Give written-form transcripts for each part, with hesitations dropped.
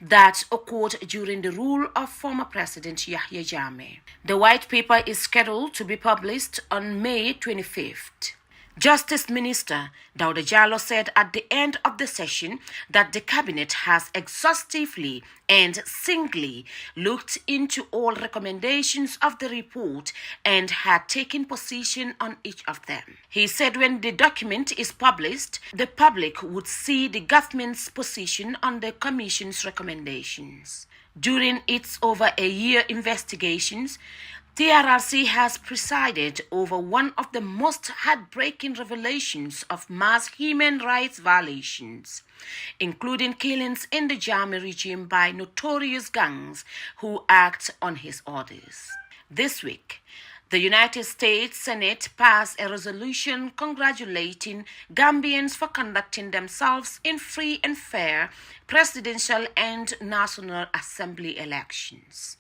that occurred during the rule of former President Yahya Jammeh. The white paper is scheduled to be published on May 25th. Justice Minister Dauda Jallow said at the end of the session that the cabinet has exhaustively and singly looked into all recommendations of the report and had taken position on each of them. He said when the document is published, the public would see the government's position on the commission's recommendations. During its over a year investigations, TRRC has presided over one of the most heartbreaking revelations of mass human rights violations, including killings in the Jammeh regime by notorious gangs who act on his orders. This week, the United States Senate passed a resolution congratulating Gambians for conducting themselves in free and fair presidential and National Assembly elections.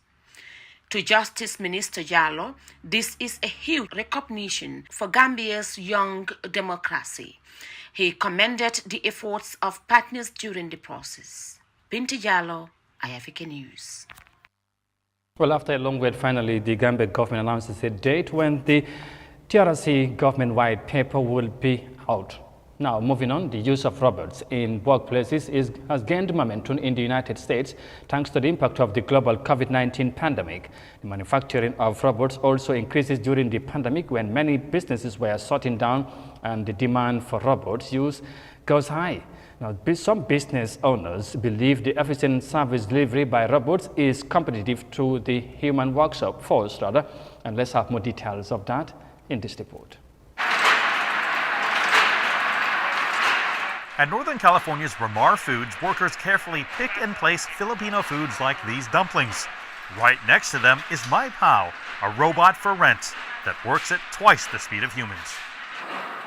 To Justice Minister Jallow, this is a huge recognition for Gambia's young democracy. He commended the efforts of partners during the process. Binti Jallow, Africa News. Well, after a long wait, finally, the Gambia government announces a date when the TRC government white paper will be out. Now, moving on, the use of robots in workplaces has gained momentum in the United States thanks to the impact of the global COVID-19 pandemic. The manufacturing of robots also increases during the pandemic when many businesses were shutting down and the demand for robots use goes high. Now, some business owners believe the efficient service delivery by robots is competitive to the human workforce, and let's have more details of that in this report. At Northern California's Ramar Foods, workers carefully pick and place Filipino foods like these dumplings. Right next to them is My Pao, a robot for rent that works at twice the speed of humans.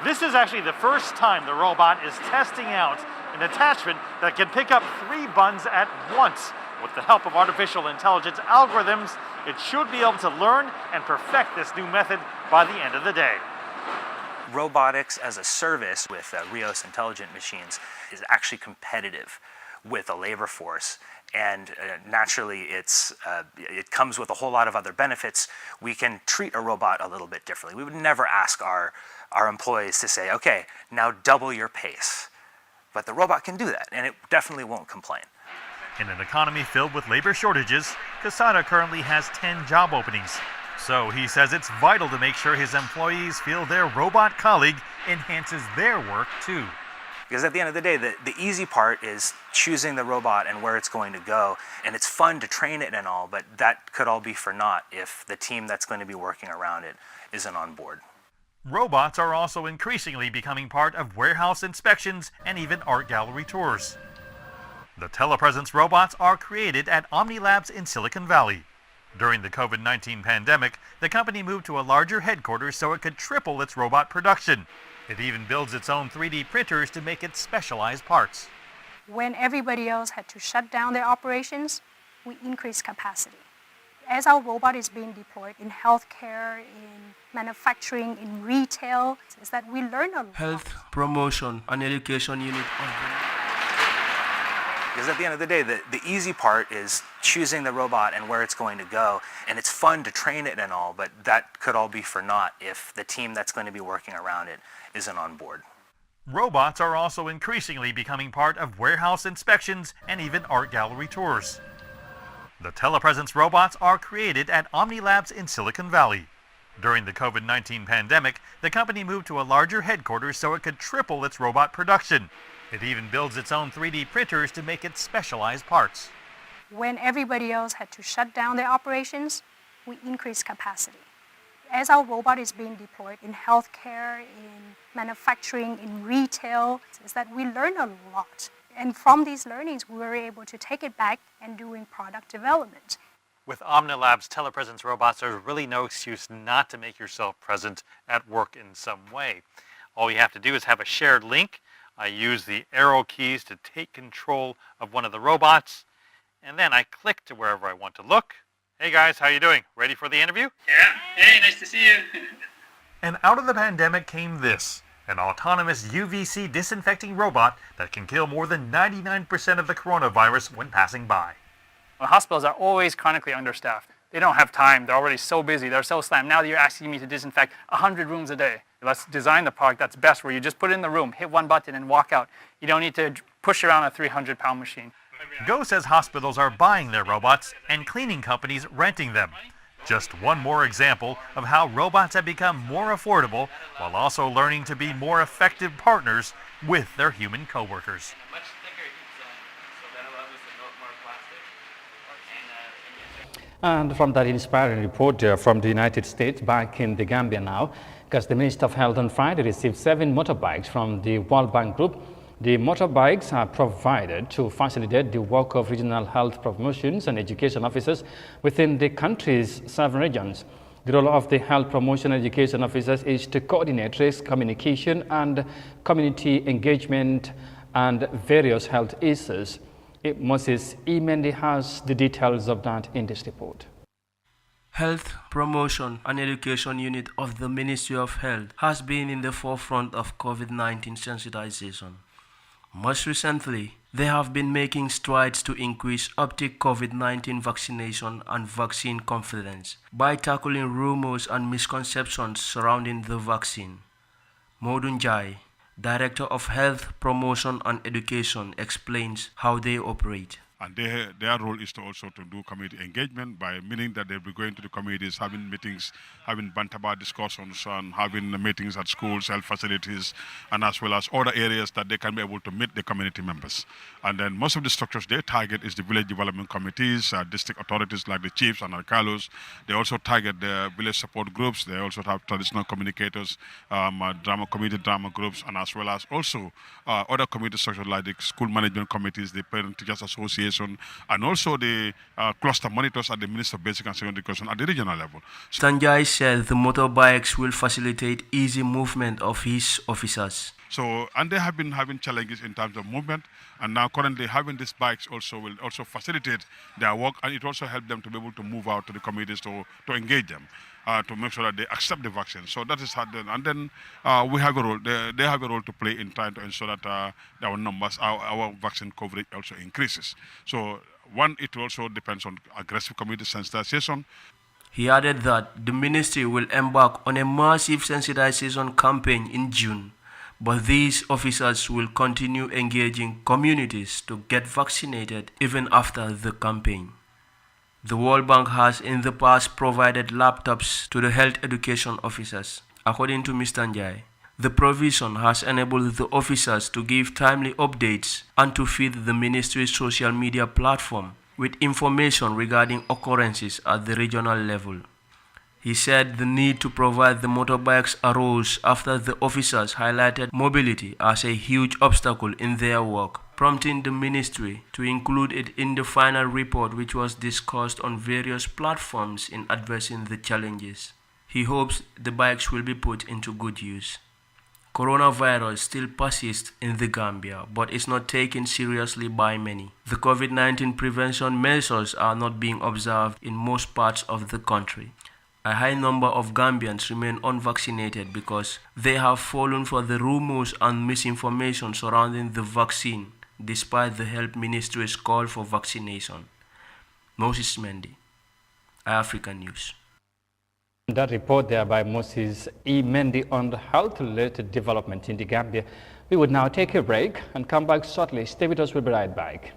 This is actually the first time the robot is testing out an attachment that can pick up 3 buns at once. With the help of artificial intelligence algorithms, it should be able to learn and perfect this new method by the end of the day. Robotics as a service with Rios intelligent machines is actually competitive with a labor force, and naturally it comes with a whole lot of other benefits. We can treat a robot a little bit differently. We would never ask our employees to say, okay, now double your pace. But the robot can do that, and it definitely won't complain. In an economy filled with labor shortages, Casada currently has 10 job openings. So he says it's vital to make sure his employees feel their robot colleague enhances their work too. Because at the end of the day, the easy part is choosing the robot and where it's going to go. And it's fun to train it and all, but that could all be for naught if the team that's going to be working around it isn't on board. Robots are also increasingly becoming part of warehouse inspections and even art gallery tours. The Telepresence Robots are created at Omni Labs in Silicon Valley. During the COVID-19 pandemic, the company moved to a larger headquarters so it could triple its robot production. It even builds its own 3D printers to make its specialized parts. When everybody else had to shut down their operations, we increased capacity. As our robot is being deployed in healthcare, in manufacturing, in retail, is that we learn a lot. Health promotion and education unit. Because at the end of the day, the easy part is choosing the robot and where it's going to go. And it's fun to train it and all, but that could all be for naught if the team that's going to be working around it isn't on board. Robots are also increasingly becoming part of warehouse inspections and even art gallery tours. The Telepresence Robots are created at Omni Labs in Silicon Valley. During the COVID-19 pandemic, the company moved to a larger headquarters so it could triple its robot production. It even builds its own 3D printers to make its specialized parts. When everybody else had to shut down their operations, we increased capacity. As our robot is being deployed in healthcare, in manufacturing, in retail, is that we learn a lot. And from these learnings, we were able to take it back and doing product development. With OmniLab's Telepresence Robots, there's really no excuse not to make yourself present at work in some way. All you have to do is have a shared link. I use the arrow keys to take control of one of the robots, and then I click to wherever I want to look. Hey guys, how you doing? Ready for the interview? Yeah. Hey, nice to see you. And out of the pandemic came this. an autonomous UVC disinfecting robot that can kill more than 99% of the coronavirus when passing by. Well, hospitals are always chronically understaffed. They don't have time. They're already so busy. They're so slammed. Now you're asking me to disinfect 100 rooms a day. Let's design the product that's best, where you just put it in the room, hit one button, and walk out. You don't need to push around a 300-pound machine. Go says hospitals are buying their robots and cleaning companies renting them. Just one more example of how robots have become more affordable while also learning to be more effective partners with their human coworkers. And from that inspiring report from the United States, back in the Gambia now, because the Minister of Health on Friday received 7 motorbikes from the World Bank Group. The motorbikes are provided to facilitate the work of regional health promotions and education officers within the country's 7 regions. The role of the health promotion and education officers is to coordinate risk communication and community engagement and various health issues. Moses E. Mendy has the details of that in this report. Health Promotion and Education Unit of the Ministry of Health has been in the forefront of COVID-19 sensitization. Most recently, they have been making strides to increase uptake COVID-19 vaccination and vaccine confidence by tackling rumors and misconceptions surrounding the vaccine. Modun Jai, Director of Health Promotion and Education, explains how they operate. And their role is to also to do community engagement, by meaning that they'll be going to the communities, having meetings, having banter discussions, and having meetings at schools, health facilities, and as well as other areas that they can be able to meet the community members. And then most of the structures they target is the village development committees, district authorities like the chiefs and alcalos. They also target the village support groups. They also have traditional communicators, community drama groups, and as well as also other community structures like the school management committees, the parent teachers association, and also the cluster monitors at the Minister of Basic and Secondary Education at the regional level. Sanjay said the motorbikes will facilitate easy movement of his officers. So, and they have been having challenges in terms of movement, and now currently having these bikes also will also facilitate their work, and it also help them to be able to move out to the communities to engage them. To make sure that they accept the vaccine. So that is hard. And then we have a role, they have a role to play in trying to ensure that our numbers, our vaccine coverage also increases. So one, it also depends on aggressive community sensitization. He added that the ministry will embark on a massive sensitization campaign in June, but these officers will continue engaging communities to get vaccinated even after the campaign. The World Bank has in the past provided laptops to the health education officers. According to Mr. Njai, the provision has enabled the officers to give timely updates and to feed the ministry's social media platform with information regarding occurrences at the regional level. He said the need to provide the motorbikes arose after the officers highlighted mobility as a huge obstacle in their work, prompting the ministry to include it in the final report, which was discussed on various platforms in addressing the challenges. He hopes the bikes will be put into good use. Coronavirus still persists in the Gambia, but is not taken seriously by many. The COVID-19 prevention measures are not being observed in most parts of the country. A high number of Gambians remain unvaccinated because they have fallen for the rumors and misinformation surrounding the vaccine, despite the Health Ministry's call for vaccination. Moses Mendy, African News. That report there by Moses E. Mendy on the health-related development in the Gambia. We would now take a break and come back shortly. Stay with us, we'll be right back.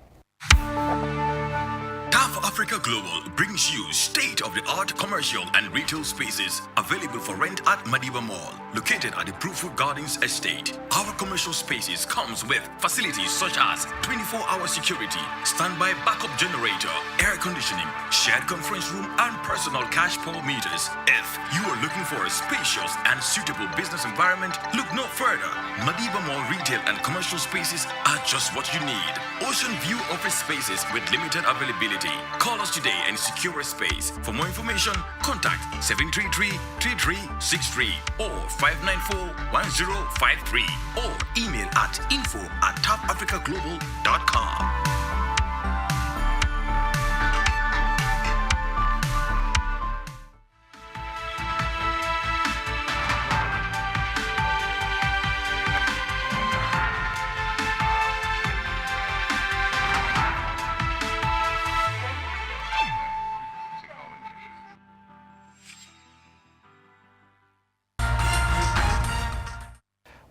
Africa Global brings you state-of-the-art commercial and retail spaces available for rent at Madiba Mall, located at the Brewfoot Gardens Estate. Our commercial spaces comes with facilities such as 24-hour security, standby backup generator, air conditioning, shared conference room, and personal cash pour meters. If you are looking for a spacious and suitable business environment, look no further. Madiba Mall retail and commercial spaces are just what you need. Ocean View office spaces with limited availability. Call us today and secure a space. For more information, contact 733-3363 or 594-1053 or email at info@topafricaglobal.com.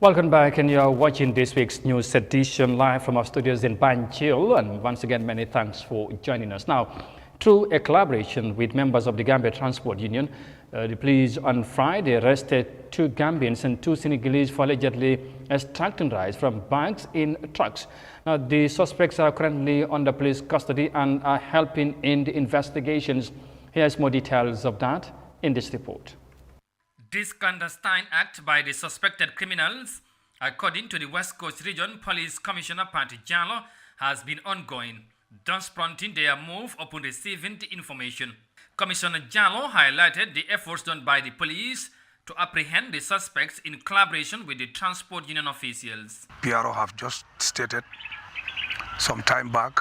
Welcome back, and you're watching this week's news edition live from our studios in Banjul. And once again, many thanks for joining us. Now, through a collaboration with members of the Gambia Transport Union, the police on Friday arrested 2 Gambians and 2 Senegalese for allegedly extracting rice from bags in trucks. Now, the suspects are currently under police custody and are helping in the investigations. Here's more details of that in this report. This clandestine act by the suspected criminals, according to the West Coast Region Police Commissioner Patty Jallo, has been ongoing, thus prompting their move upon receiving the information. Commissioner Jallo highlighted the efforts done by the police to apprehend the suspects in collaboration with the transport union officials. PRO have just stated some time back,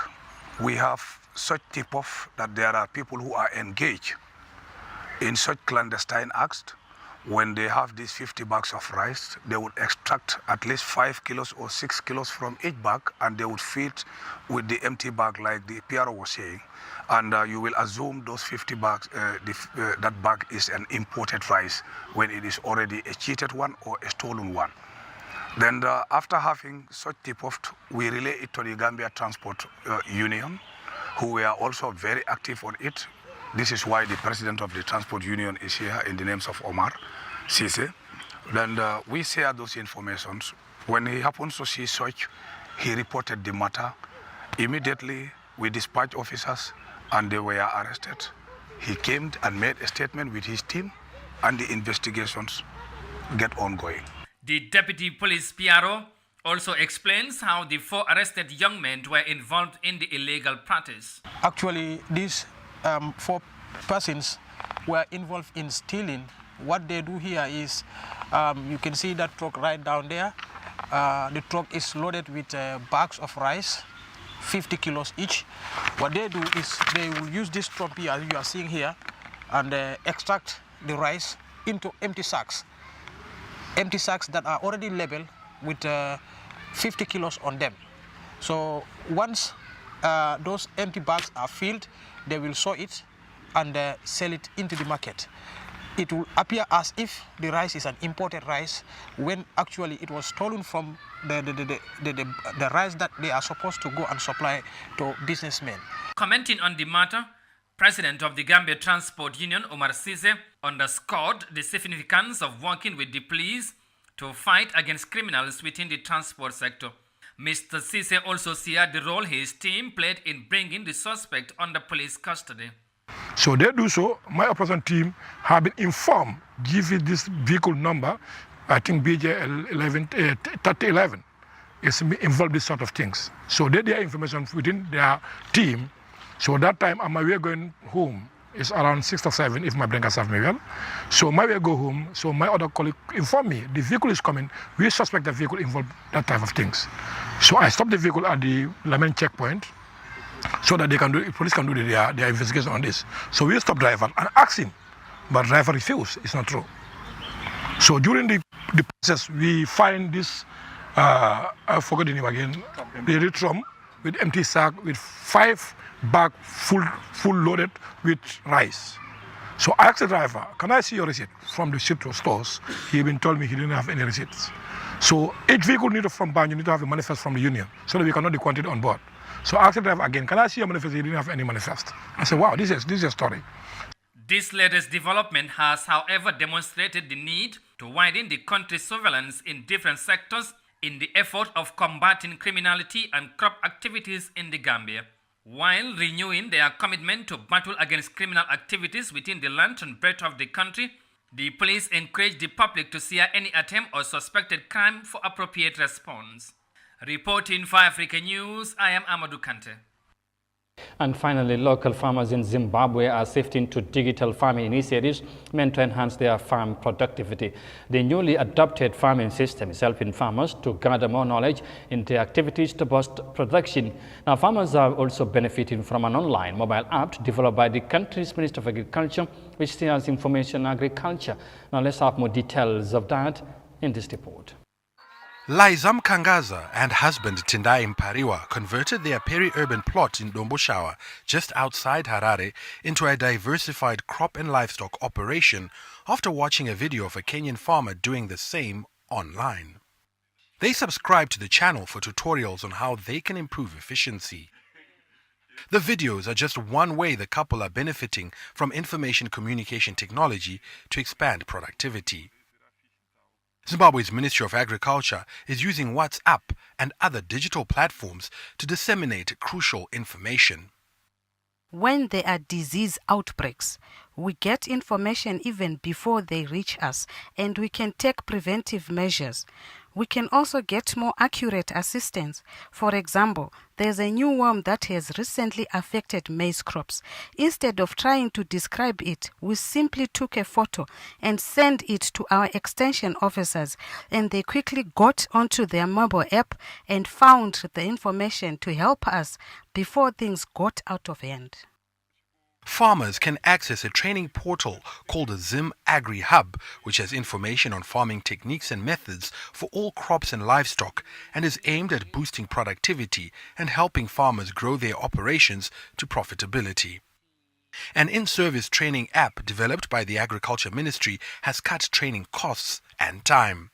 we have such tip-off that there are people who are engaged in such clandestine acts. When they have these 50 bags of rice, they would extract at least 5 kilos or 6 kilos from each bag, and they would feed with the empty bag like the PRO was saying. And you will assume those 50 bags, that bag is an imported rice when it is already a cheated one or a stolen one. Then after having such tip-off, we relay it to the Gambia Transport Union, who were also very active on it. This is why the president of the transport union is here in the names of Omar Sise. Then we share those informations. When he happens to see such, he reported the matter. Immediately, we dispatched officers and they were arrested. He came and made a statement with his team, and the investigations get ongoing. The deputy police PRO also explains how the 4 arrested young men were involved in the illegal practice. Actually, these 4 persons were involved in stealing. What they do here is, you can see that truck right down there. The truck is loaded with bags of rice, 50 kilos each. What they do is they will use this truck here, as you are seeing here, and extract the rice into empty sacks that are already labeled with 50 kilos on them. So once those empty bags are filled, they will sew it and sell it into the market. It will appear as if the rice is an imported rice, when actually it was stolen from the rice that they are supposed to go and supply to businessmen. Commenting on the matter, President of the Gambia Transport Union, Omar Sise, underscored the significance of working with the police to fight against criminals within the transport sector. Mr. Sise also shared the role his team played in bringing the suspect under police custody. So they do so. My operation team have been informed, give it this vehicle number, I think BJ 3011 is involved in this sort of things. So they their information within their team. So that time on my way going home is around 6 or 7 if my brain can serve me well. So my way go home, so my other colleague informed me, the vehicle is coming, we suspect the vehicle involved that type of things. So I stopped the vehicle at the Lamen checkpoint so that police can do their investigation on this. So we stopped driver and asked him, but driver refused, it's not true. So during the process, we find this, I forgot the name again, the drum with empty sack with 5 bags full loaded with rice. So I asked the driver, can I see your receipt from the ship to stores? He even told me he didn't have any receipts. So each vehicle from Banjul need to have a manifest from the union so that we can know the quantity on board. So I asked the driver again, can I see your manifest? He didn't have any manifest. I said, wow, this is a story. This latest development has, however, demonstrated the need to widen the country's surveillance in different sectors in the effort of combating criminality and crop activities in the Gambia, while renewing their commitment to battle against criminal activities within the length and breadth of the country. The police encourage the public to share any attempt or suspected crime for appropriate response. Reporting for Africa News, I am Amadou Kante. And finally, local farmers in Zimbabwe are shifting to digital farming initiatives meant to enhance their farm productivity. The newly adopted farming system is helping farmers to gather more knowledge in their activities to boost production. Now, farmers are also benefiting from an online mobile app developed by the country's Minister of Agriculture, which shares information on agriculture. Now, let's have more details of that in this report. Laizam Kangaza and husband Tindai Mpariwa converted their peri-urban plot in Domboshawa, just outside Harare, into a diversified crop and livestock operation after watching a video of a Kenyan farmer doing the same online. They subscribe to the channel for tutorials on how they can improve efficiency. The videos are just one way the couple are benefiting from information communication technology to expand productivity. Zimbabwe's Ministry of Agriculture is using WhatsApp and other digital platforms to disseminate crucial information. When there are disease outbreaks, we get information even before they reach us, and we can take preventive measures. We can also get more accurate assistance. For example, there's a new worm that has recently affected maize crops. Instead of trying to describe it, we simply took a photo and sent it to our extension officers, and they quickly got onto their mobile app and found the information to help us before things got out of hand. Farmers can access a training portal called the Zim Agri Hub, which has information on farming techniques and methods for all crops and livestock, and is aimed at boosting productivity and helping farmers grow their operations to profitability. An in-service training app developed by the Agriculture Ministry has cut training costs and time.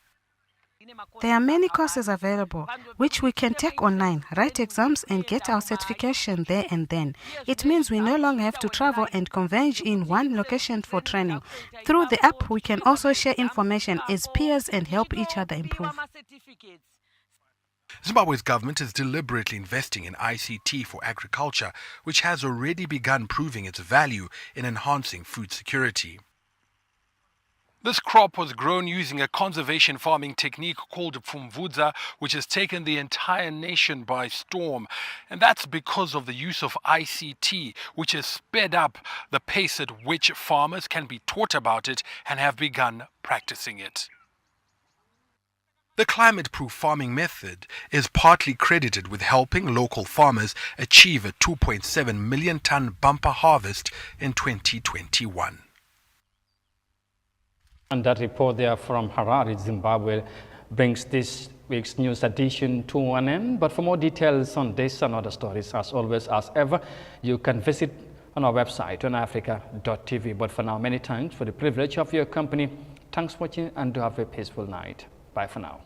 There are many courses available, which we can take online, write exams and get our certification there and then. It means we no longer have to travel and converge in one location for training. Through the app, we can also share information as peers and help each other improve. Zimbabwe's government is deliberately investing in ICT for agriculture, which has already begun proving its value in enhancing food security. This crop was grown using a conservation farming technique called Pfumvudza, which has taken the entire nation by storm. And that's because of the use of ICT, which has sped up the pace at which farmers can be taught about it and have begun practicing it. The climate-proof farming method is partly credited with helping local farmers achieve a 2.7 million ton bumper harvest in 2021. And that report there from Harare, Zimbabwe, brings this week's news edition to an end. But for more details on this and other stories, as always, as ever, you can visit on our website, onafrica.tv. But for now, many thanks for the privilege of your company. Thanks for watching and do have a peaceful night. Bye for now.